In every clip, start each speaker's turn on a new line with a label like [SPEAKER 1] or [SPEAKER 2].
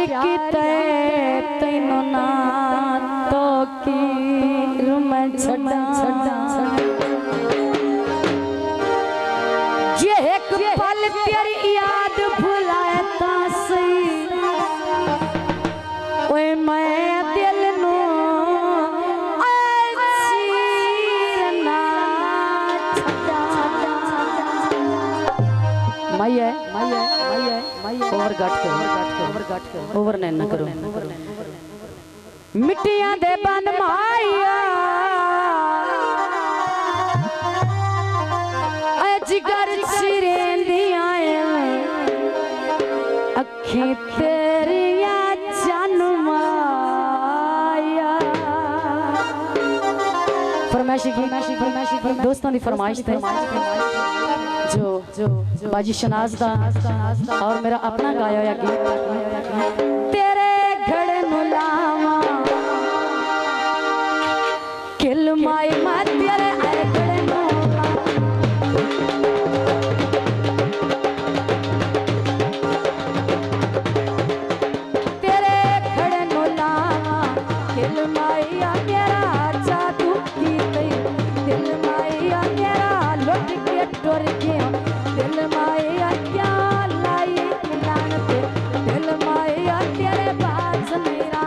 [SPEAKER 1] की तैनों ना तो की मैं छड़ा ये एक पल तेरी याद भुलाए ता सही ओए मैं दिल नो ओवर न करो मिट्टियां दे बन माया जिगर चिरेंदियां अखी तेरिया चन माया फरमाइशी दोस्तों की फरमाइश थे जो बाजी शनाज दा और मेरा अपना गाया या गीत तेरे घड़े नु लावा किल माई मा तेरे आए घड़े नु तेरे घड़े नु लावा किल माई आ मेरा जादू की तई दिल माई आ मेरा लुट के टुर गया दिल माया क्या लाई मिलान पे दिल माया तेरे पास मेरा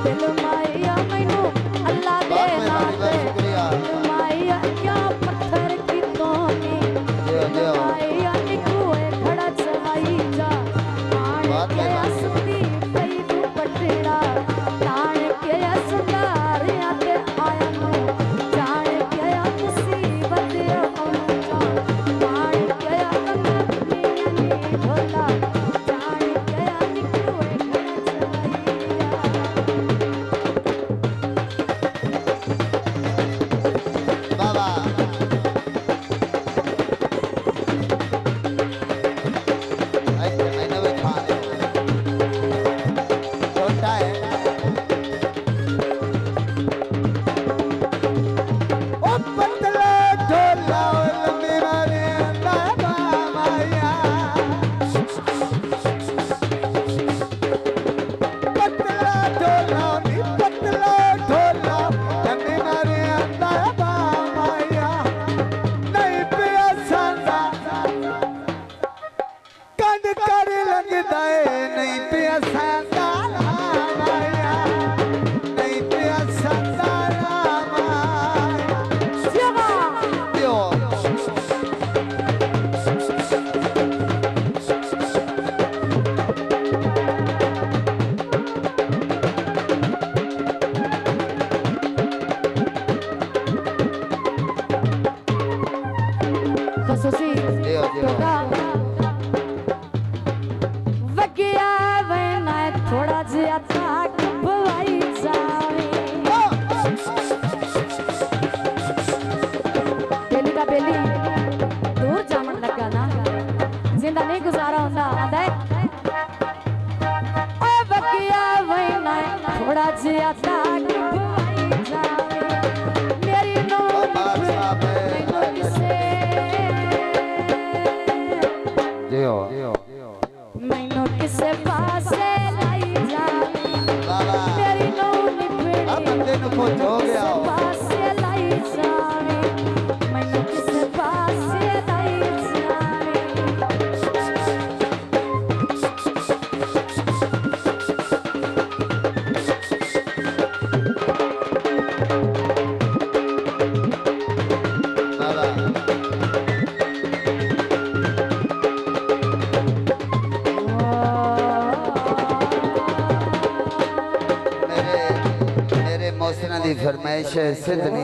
[SPEAKER 1] दिल माया मैनू अल्लाह दे नाते दिल माया क्या पत्थर की तोनी दिल माया निकुए खड़ा चवाई जा आन के असुदी पई तू पटड़ा तान के असुदारियां ते आया नु जान के मुसीबत थोड़ा जिया ताक भवाई जावे बेली का बेली दूर जामन लगा ना जिंदा नहीं गुजारा होता आंदा ओ बकिया वैना थोड़ा जिया ताक भवाई जावे मेरी नो किसे मैनू किसे पास
[SPEAKER 2] फरमाइश है सिद्ध